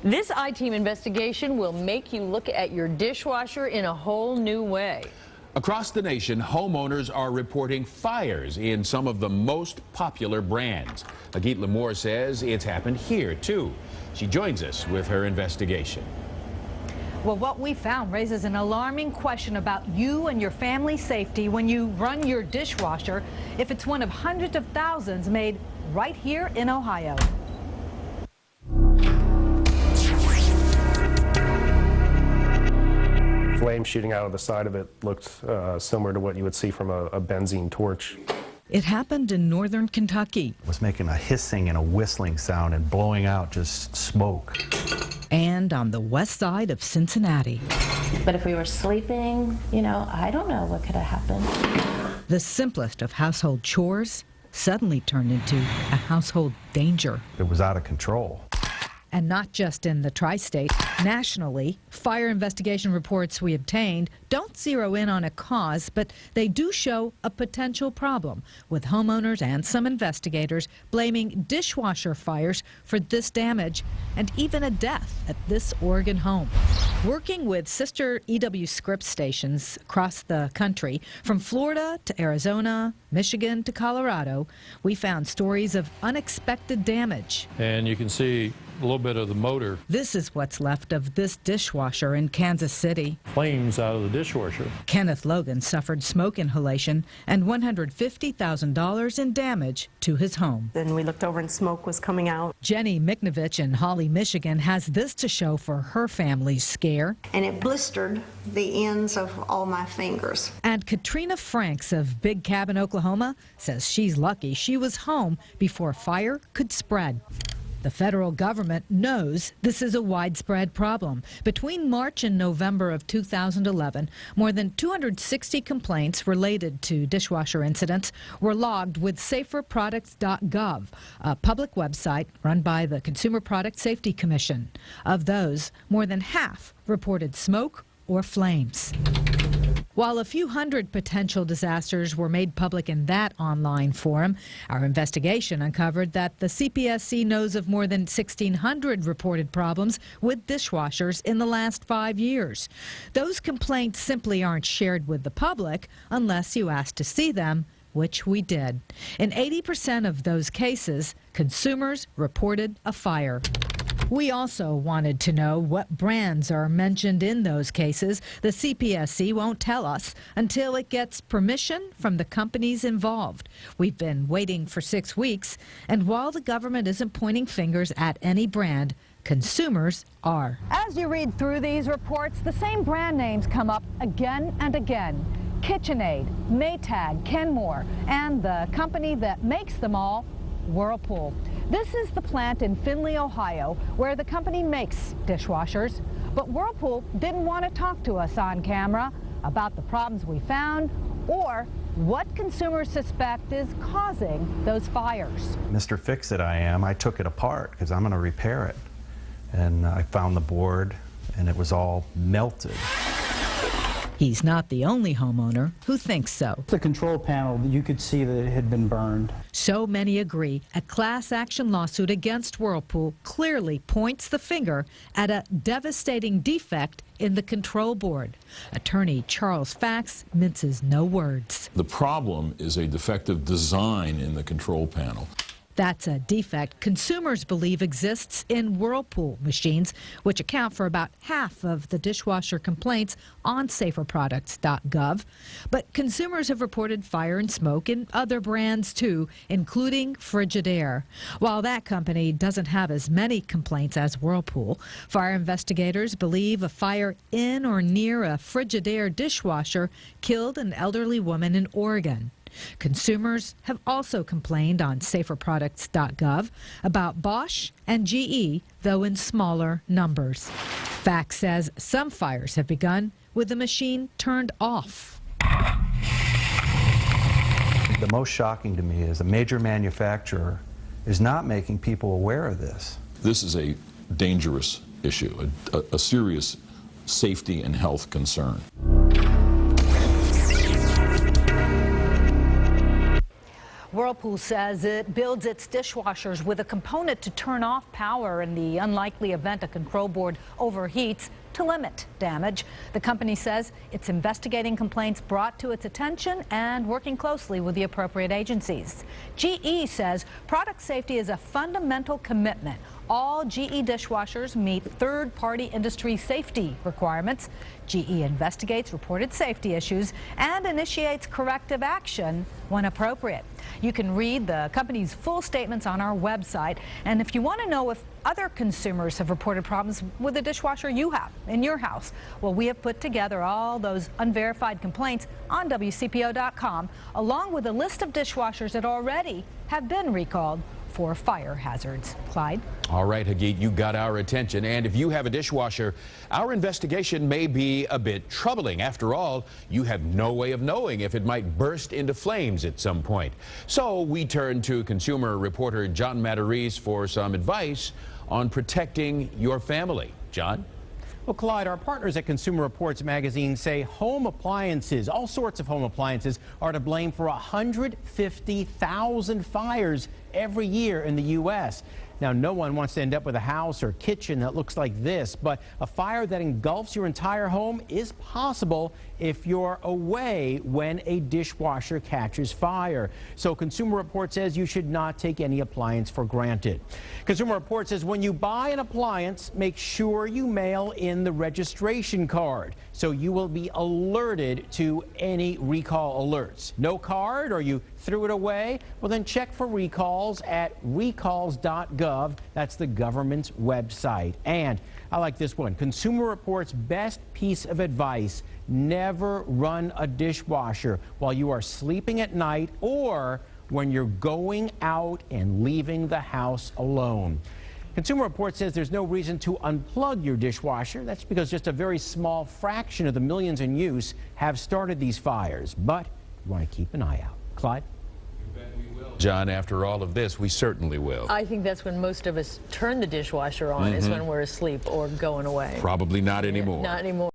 This I-Team investigation will make you look at your dishwasher in a whole new way. Across the nation, homeowners are reporting fires in some of the most popular brands. Agit Lamore says it's happened here, too. She joins us with her investigation. Well, what we found raises an alarming question about you and your family's safety when you run your dishwasher, if it's one of hundreds of thousands made right here in Ohio. Flame shooting out of the side of it looked similar to what you would see from a benzene torch. It happened in northern Kentucky. It was making a hissing and a whistling sound and blowing out just smoke. And on the west side of Cincinnati. But if we were sleeping, I don't know what could have happened. The simplest of household chores suddenly turned into a household danger. It was out of control. And not just in the tri-state. Nationally, fire investigation reports we obtained don't zero in on a cause, but they do show a potential problem, with homeowners and some investigators blaming dishwasher fires for this damage and even a death at this Oregon home. Working with sister EW Scripps stations across the country, from Florida to Arizona, Michigan to Colorado, we found stories of unexpected damage. And you can see a little bit of the motor. This is what's left of this dishwasher in Kansas City. Flames out of the dishwasher. Kenneth Logan suffered smoke inhalation and $150,000 in damage to his home. Then we looked over and smoke was coming out. Jenny Miknovich in Holly, Michigan has this to show for her family's scare. And it blistered the ends of all my fingers. And Katrina Franks of Big Cabin, Oklahoma says she's lucky she was home before fire could spread. The federal government knows this is a widespread problem. Between March and November of 2011, more than 260 complaints related to dishwasher incidents were logged with saferproducts.gov, a public website run by the Consumer Product Safety Commission. Of those, more than half reported smoke or flames. While a few hundred potential disasters were made public in that online forum, our investigation uncovered that the CPSC knows of more than 1,600 reported problems with dishwashers in the last 5 years. Those complaints simply aren't shared with the public unless you ask to see them, which we did. In 80% of those cases, consumers reported a fire. We also wanted to know what brands are mentioned in those cases. The CPSC won't tell us until it gets permission from the companies involved. We've been waiting for 6 weeks, and while the government isn't pointing fingers at any brand, consumers are. As you read through these reports, the same brand names come up again and again. KitchenAid, Maytag, Kenmore, and the company that makes them all, Whirlpool. This is the plant in Findlay, Ohio, where the company makes dishwashers. But Whirlpool didn't want to talk to us on camera about the problems we found or what consumers suspect is causing those fires. Mr. Fix-It I am, I took it apart because I'm going to repair it. And I found the board and it was all melted. He's not the only homeowner who thinks so. The control panel, you could see that it had been burned. So many agree a class action lawsuit against Whirlpool clearly points the finger at a devastating defect in the control board. Attorney Charles Fax minces no words. The problem is a defective design in the control panel. That's a defect consumers believe exists in Whirlpool machines, which account for about half of the dishwasher complaints on saferproducts.gov. But consumers have reported fire and smoke in other brands too, including Frigidaire. While that company doesn't have as many complaints as Whirlpool, fire investigators believe a fire in or near a Frigidaire dishwasher killed an elderly woman in Oregon. Consumers have also complained on saferproducts.gov about Bosch and GE, though in smaller numbers. Fax says some fires have begun with the machine turned off. The most shocking to me is a major manufacturer is not making people aware of this. This is a dangerous issue, a serious safety and health concern. Whirlpool says it builds its dishwashers with a component to turn off power in the unlikely event a control board overheats to limit damage. The company says it's investigating complaints brought to its attention and working closely with the appropriate agencies. GE says product safety is a fundamental commitment. All GE dishwashers meet third-party industry safety requirements. GE investigates reported safety issues and initiates corrective action when appropriate. You can read the company's full statements on our website. And if you want to know if other consumers have reported problems with the dishwasher you have in your house, well, we have put together all those unverified complaints on WCPO.com, along with a list of dishwashers that already have been recalled for fire hazards. Clyde? All right, Hagit, you got our attention. And if you have a dishwasher, our investigation may be a bit troubling. After all, you have no way of knowing if it might burst into flames at some point. So we turn to consumer reporter John Matarese for some advice on protecting your family. John? Well, Clyde, our partners at Consumer Reports magazine say home appliances, all sorts of home appliances, are to blame for 150,000 fires every year in the U.S. Now, no one wants to end up with a house or kitchen that looks like this, but a fire that engulfs your entire home is possible if you're away when a dishwasher catches fire. So Consumer Report says you should not take any appliance for granted. Consumer Report says when you buy an appliance, make sure you mail in the registration card so you will be alerted to any recall alerts. No card, or you threw it away? Well, then check for recalls at recalls.gov. That's the government's website. And I like this one. Consumer Report's best piece of advice: never run a dishwasher while you are sleeping at night or when you're going out and leaving the house alone. Consumer Report says there's no reason to unplug your dishwasher. That's because just a very small fraction of the millions in use have started these fires. But you want to keep an eye out. Clyde? John, after all of this, we certainly will. I think that's when most of us turn the dishwasher on, is when we're asleep or going away. Probably not anymore. Not anymore.